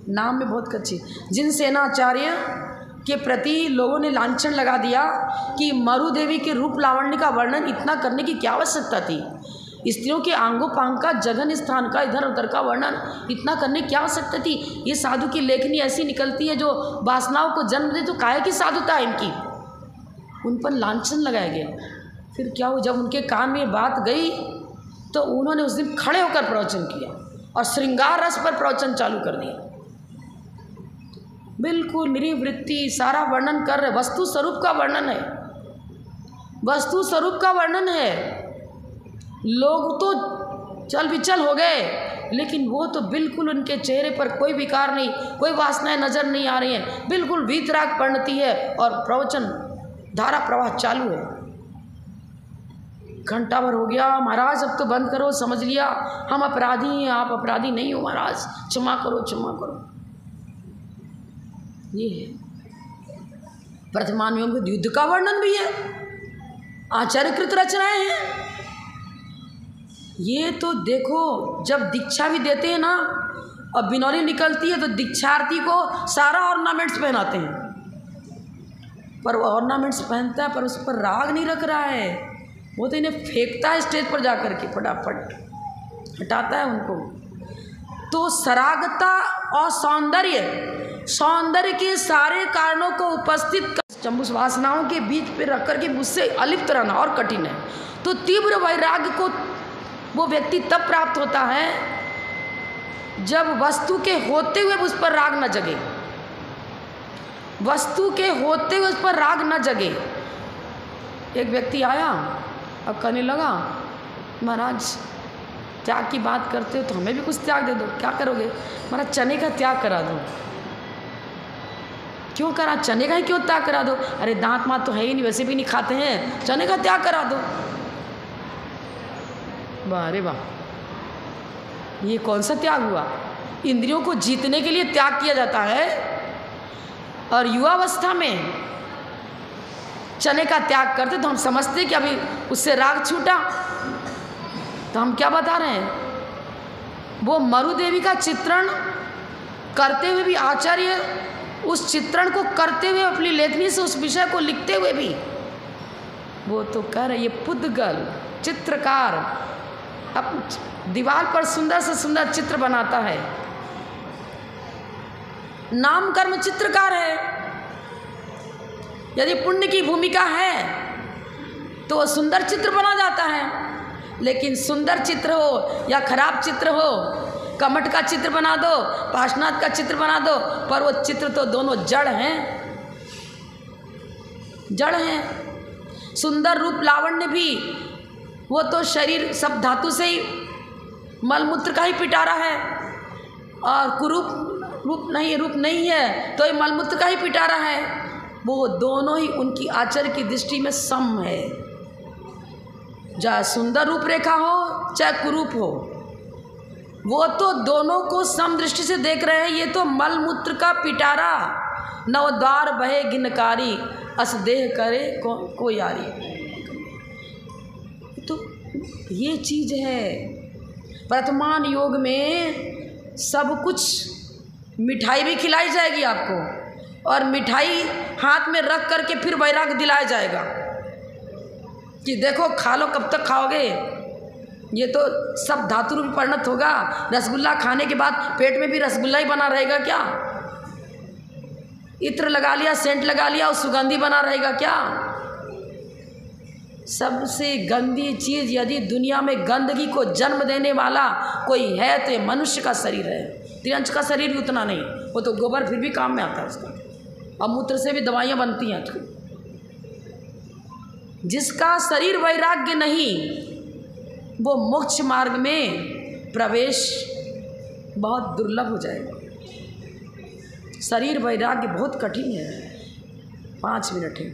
नाम में बहुत कच्ची। जिनसेनाचार्य के प्रति लोगों ने लांछन लगा दिया कि मरु देवी के रूप लावण्य का वर्णन इतना करने की क्या आवश्यकता थी, स्त्रियों के आंगोपांग का, जघन स्थान का, इधर उधर का वर्णन इतना करने की क्या आवश्यकता थी। ये साधु की लेखनी ऐसी निकलती है जो वासनाओं को जन्म दे, तो काहे की साधुता है इनकी। उन पर लांछन लगाया गया। फिर क्या हुआ, जब उनके कान में बात गई तो उन्होंने उस दिन खड़े होकर प्रवचन किया और श्रृंगार रस पर प्रवचन चालू कर दिया। बिल्कुल निर्वृत्ति सारा वर्णन कर रहे, वस्तु स्वरूप का वर्णन है, वस्तु स्वरूप का वर्णन है। लोग तो चल विचल हो गए, लेकिन वो तो बिल्कुल उनके चेहरे पर कोई विकार नहीं, कोई वासनाएं नजर नहीं आ रही हैं, बिल्कुल वीतराग परिणति है और प्रवचन धारा प्रवाह चालू है। घंटा भर हो गया, महाराज अब तो बंद करो, समझ लिया हम अपराधी हैं, आप अपराधी नहीं हो महाराज, क्षमा करो क्षमा करो। ये है वर्तमान युग में युद्ध का वर्णन भी है, आचार्यकृत रचनाएं हैं। ये तो देखो, जब दीक्षा भी देते हैं ना और बिनौली निकलती है तो दीक्षार्थी को सारा ऑर्नामेंट्स पहनाते हैं, पर वो ऑर्नामेंट्स पहनता है पर उस पर राग नहीं रख रहा है, वो तो इन्हें फेंकता है स्टेज पर जाकर के, फटाफट हटाता है उनको। तो सरागता और सौंदर्य के सारे कारणों को उपस्थित कर जम्बू वासनाओं के बीच पे रख करके मुझसे अलिप्त रहना और कठिन है। तो तीव्र वैराग्य को वो व्यक्ति तब प्राप्त होता है जब वस्तु के होते हुए उस पर राग न जगे, वस्तु के होते हुए उस पर राग न जगे। एक व्यक्ति आया और कहने लगा, महाराज त्याग की बात करते हो तो हमें भी कुछ त्याग दे दो। क्या करोगे? महाराज चने का त्याग करा दो। क्यों करा? चने का ही क्यों त्याग करा दो? अरे दांत मात तो है ही नहीं, वैसे भी नहीं खाते हैं, चने का त्याग करा दो। वाह अरे वाह, ये कौन सा त्याग हुआ? इंद्रियों को जीतने के लिए त्याग किया जाता है, और युवावस्था में चने का त्याग करते तो हम समझते कि अभी उससे राग छूटा। तो हम क्या बता रहे हैं? वो मरुदेवी का चित्रण करते हुए भी, आचार्य उस चित्रण को करते हुए अपनी लेखनी से उस विषय को लिखते हुए भी वो तो कह रहे, ये पुद्गल चित्रकार अब दीवार पर सुंदर से सुंदर चित्र बनाता है, नाम कर्म चित्रकार है। यदि पुण्य की भूमिका है तो वो सुंदर चित्र बना जाता है, लेकिन सुंदर चित्र हो या खराब चित्र हो, कमट का चित्र बना दो, पार्श्वनाथ का चित्र बना दो, पर वो चित्र तो दोनों जड़ हैं, जड़ हैं। सुंदर रूप लावण्य भी वो तो शरीर सब धातु से ही मलमूत्र का ही पिटारा है, और कुरूप रूप नहीं है तो ये मलमूत्र का ही पिटारा है। वो दोनों ही उनकी आचार्य की दृष्टि में सम है, चाहे सुंदर रूप रेखा हो चाहे कुरूप हो, वो तो दोनों को सम दृष्टि से देख रहे हैं। ये तो मलमूत्र का पिटारा, नवद्वार बहे गिनकारी, अस देह करे को यारी। तो ये चीज है वर्तमान योग में, सब कुछ मिठाई भी खिलाई जाएगी आपको, और मिठाई हाथ में रख करके फिर वैराग्य दिलाया जाएगा कि देखो खा लो, कब तक खाओगे, ये तो सब धातु रूप परिणत होगा। रसगुल्ला खाने के बाद पेट में भी रसगुल्ला ही बना रहेगा क्या? इत्र लगा लिया, सेंट लगा लिया और सुगंधी बना रहेगा क्या? सबसे गंदी चीज़ यदि दुनिया में गंदगी को जन्म देने वाला कोई है तो ये मनुष्य का शरीर है। त्रिअंश का शरीर भी उतना नहीं, वो तो गोबर फिर भी काम में आता है उसका, और मूत्र से भी दवाइयाँ बनती हैं। जिसका शरीर वैराग्य नहीं, वो मोक्ष मार्ग में प्रवेश बहुत दुर्लभ हो जाएगा। शरीर वैराग्य बहुत कठिन है। 5 मिनट है।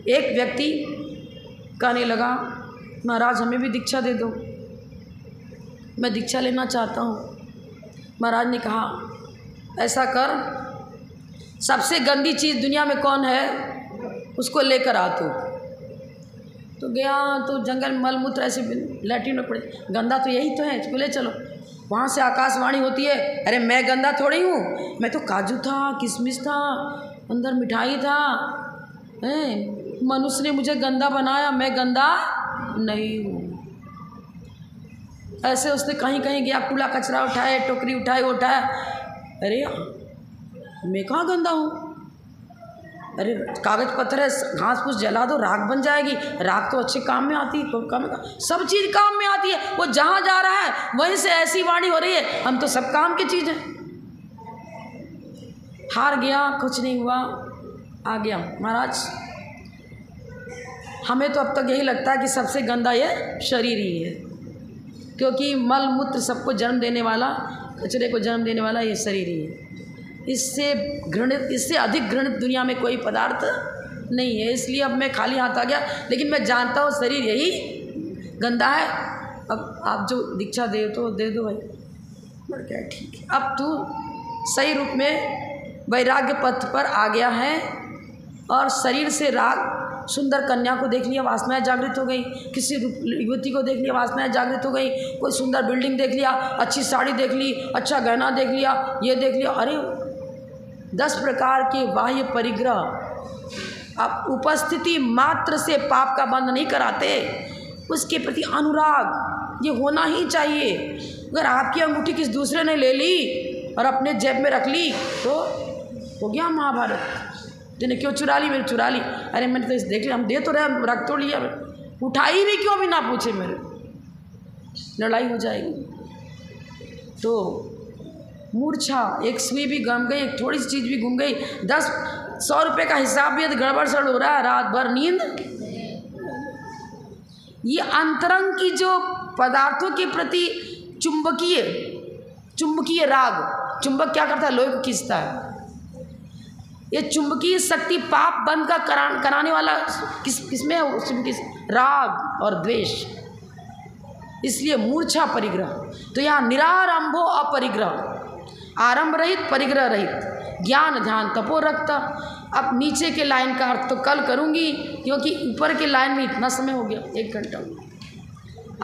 एक व्यक्ति कहने लगा, महाराज हमें भी दीक्षा दे दो, मैं दीक्षा लेना चाहता हूँ। महाराज ने कहा, ऐसा कर, सबसे गंदी चीज़ दुनिया में कौन है उसको लेकर आ तू। तो गया तो जंगल में मलमूत्र ऐसे लैट्रिन में पड़े, गंदा तो यही तो है, इसको ले चलो। वहाँ से आकाशवाणी होती है, अरे मैं गंदा थोड़ी हूँ, मैं तो काजू था, किशमिश था, अंदर मिठाई था, मनुष्य ने मुझे गंदा बनाया, मैं गंदा नहीं हूँ। ऐसे उसने कहीं कहीं गया, कूड़ा कचरा उठाए, टोकरी उठाए, उठाया, अरे मैं कहाँ गंदा हूँ, अरे कागज पत्थर है, घास फूस जला दो, राख बन जाएगी, राख तो अच्छे काम में आती है, तो काम में सब चीज़ काम में आती है। वो जहाँ जा रहा है वहीं से ऐसी वाणी हो रही है, हम तो सब काम की चीज़ है। हार गया, कुछ नहीं हुआ, आ गया। महाराज हमें तो अब तक यही लगता है कि सबसे गंदा ये शरीर ही है, क्योंकि मल मूत्र सबको जन्म देने वाला, कचरे को जन्म देने वाला ये शरीर ही है। इससे घृणित, इससे अधिक घृणित दुनिया में कोई पदार्थ नहीं है। इसलिए अब मैं खाली हाथ आ गया, लेकिन मैं जानता हूँ शरीर यही गंदा है। अब आप जो दीक्षा दे तो दे दो भाई, मर गया, ठीक है। अब तू सही रूप में वैराग्य पथ पर आ गया है, और शरीर से राग, सुंदर कन्या को देख लिया, वासनाएं जागृत हो गई, किसी युवती को देख लिया, वासनाएं जागृत हो गई, कोई सुंदर बिल्डिंग देख लिया, अच्छी साड़ी देख ली, अच्छा गहना देख लिया, ये देख लिया, अरे 10 प्रकार के बाह्य परिग्रह आप उपस्थिति मात्र से पाप का बंध नहीं कराते। उसके प्रति अनुराग ये होना ही चाहिए। अगर आपकी अंगूठी किसी दूसरे ने ले ली और अपने जेब में रख ली तो हो गया महाभारत। तूने क्यों चुरा ली? मेरी चुरा ली, अरे मैंने तो इस देख लिया, हम दे तो रहे, रख तो लिया, उठाई भी क्यों भी ना पूछे, मेरे लड़ाई हो जाएगी। तो मूर्छा, एक सुई भी गम गई, एक थोड़ी सी चीज़ भी घूम गई, 10-100 रुपये का हिसाब भी गड़बड़ सड़ हो रहा है, रात भर नींद। ये अंतरंग की जो पदार्थों के प्रति चुंबकीय राग, चुंबक क्या करता है? लोहे को खींचता है। ये चुंबकीय शक्ति पाप बंद का कराने वाला किसमें है? राग और द्वेष। इसलिए मूर्छा परिग्रह। तो यहाँ निरारंभो अपरिग्रह, आरंभ रहित, परिग्रह रहित, ज्ञान ध्यान तपो रखता। अब नीचे के लाइन का अर्थ तो कल करूँगी, क्योंकि ऊपर के लाइन में इतना समय हो गया, 1 घंटा।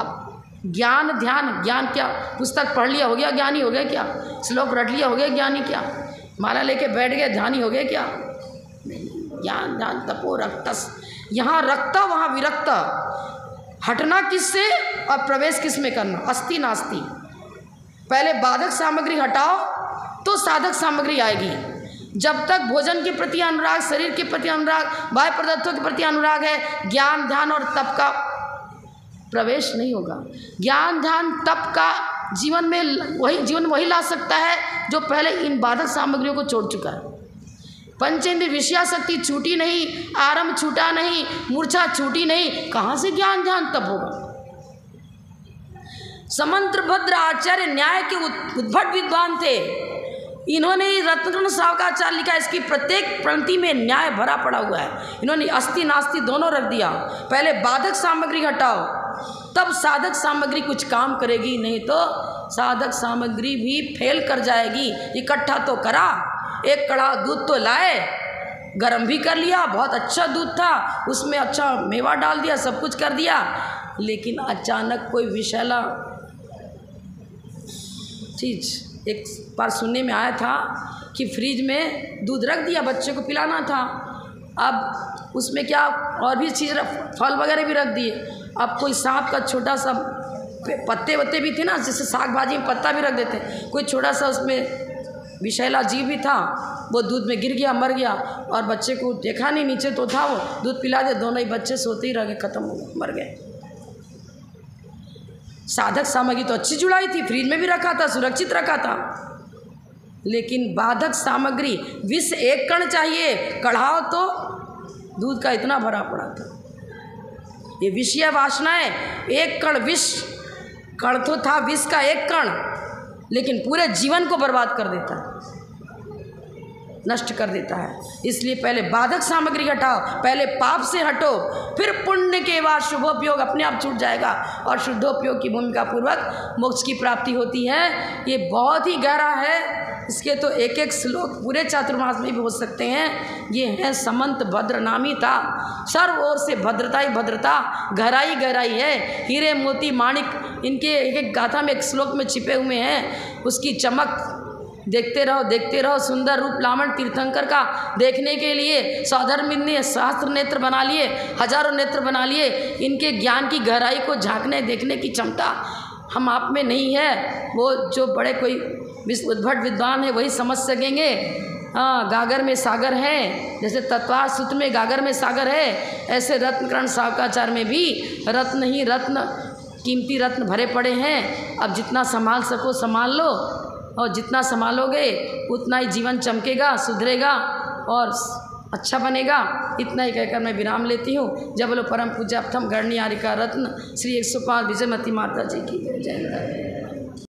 अब ज्ञान ध्यान, ज्ञान क्या पुस्तक पढ़ लिया हो गया ज्ञानी हो गया क्या? श्लोक रट लिया हो गया ज्ञानी क्या? माला लेके बैठ गए ध्यानी हो गए क्या? नहीं। ज्ञान ध्यान तपो रक्तस, यहाँ रक्त वहाँ विरक्त, हटना किससे और प्रवेश किस में करना, अस्ति नास्ति। पहले बाधक सामग्री हटाओ तो साधक सामग्री आएगी। जब तक भोजन के प्रति अनुराग, शरीर के प्रति अनुराग, बाह्य पदार्थों के प्रति अनुराग है, ज्ञान ध्यान और तप का प्रवेश नहीं होगा। ज्ञान ध्यान तप का जीवन में वही ला सकता है जो पहले इन बाधक सामग्रियों को छोड़ चुका है। पंचेंद्रिय विषयाशक्ति छूटी नहीं, आरंभ छूटा नहीं, मूर्छा छूटी नहीं, कहाँ से ज्ञान ध्यान तप होगा? समंत्रभद्र आचार्य न्याय के उद्भट विद्वान थे। इन्होंने रत्नकर्ण सावकाचार्य लिखा, इसकी प्रत्येक पंक्ति में न्याय भरा पड़ा हुआ है। इन्होंने अस्ति नास्ति दोनों रख दिया। पहले बाधक सामग्री हटाओ तब साधक सामग्री कुछ काम करेगी, नहीं तो साधक सामग्री भी फेल कर जाएगी। इकट्ठा तो करा, एक कड़ा दूध तो लाए, गरम भी कर लिया, बहुत अच्छा दूध था, उसमें अच्छा मेवा डाल दिया, सब कुछ कर दिया, लेकिन अचानक कोई विषैला चीज़, एक बार सुनने में आया था कि फ्रिज में दूध रख दिया, बच्चे को पिलाना था, अब उसमें क्या और भी चीज़ फल वगैरह भी रख दिए। अब कोई सांप का छोटा सा पत्ते वत्ते भी थे ना, जैसे साग भाजी में पत्ता भी रख देते, कोई छोटा सा उसमें विषैला जीव भी था, वो दूध में गिर गया, मर गया, और बच्चे को देखा नहीं, नीचे तो था, वो दूध पिला दे, दोनों ही बच्चे सोते ही रह गए, खत्म हो गए, मर गए। साधक सामग्री तो अच्छी जुड़ाई थी, फ्रिज में भी रखा था, सुरक्षित रखा था, लेकिन बाधक सामग्री विष एक कण चाहिए, कढ़ाओ तो दूध का इतना भरा पड़ा था। ये विषय वासनाएं, एक कण विष, कण तो था विष का एक कण, लेकिन पूरे जीवन को बर्बाद कर देता है, नष्ट कर देता है। इसलिए पहले बाधक सामग्री हटाओ, पहले पाप से हटो, फिर पुण्य के बाद शुभोपयोग अपने आप छूट जाएगा और शुद्धोपयोग की भूमिका पूर्वक मोक्ष की प्राप्ति होती है। ये बहुत ही गहरा है, इसके तो एक एक श्लोक पूरे चातुर्मास में भी हो सकते हैं। ये है समंत भद्र नामी था, सर्व ओर से भद्रता ही भद्रता, गहराई गहराई है, हीरे मोती माणिक इनके एक एक गाथा में, एक श्लोक में छिपे हुए हैं। उसकी चमक देखते रहो, सुंदर रूप लावण तीर्थंकर का देखने के लिए सौधर्म ने सहस्त्र नेत्र बना लिए, हजारों नेत्र बना लिए। इनके ज्ञान की गहराई को झांकने देखने की क्षमता हम आप में नहीं है। वो जो बड़े कोई उद्भट विद्वान है वही समझ सकेंगे। हाँ, गागर में सागर है, जैसे तत्वार सूत्र में गागर में सागर है, ऐसे रत्नकर्ण सावकाचार्य में भी रत्न ही रत्न, कीमती रत्न भरे पड़े हैं। अब जितना संभाल सको संभाल लो, और जितना संभालोगे उतना ही जीवन चमकेगा, सुधरेगा और अच्छा बनेगा। इतना ही कहकर मैं विराम लेती हूँ। जब बोलो परम पूज्य अप्रथम गणनीय आर्यिका रत्न श्री 105 विजयमती माता जी की जय।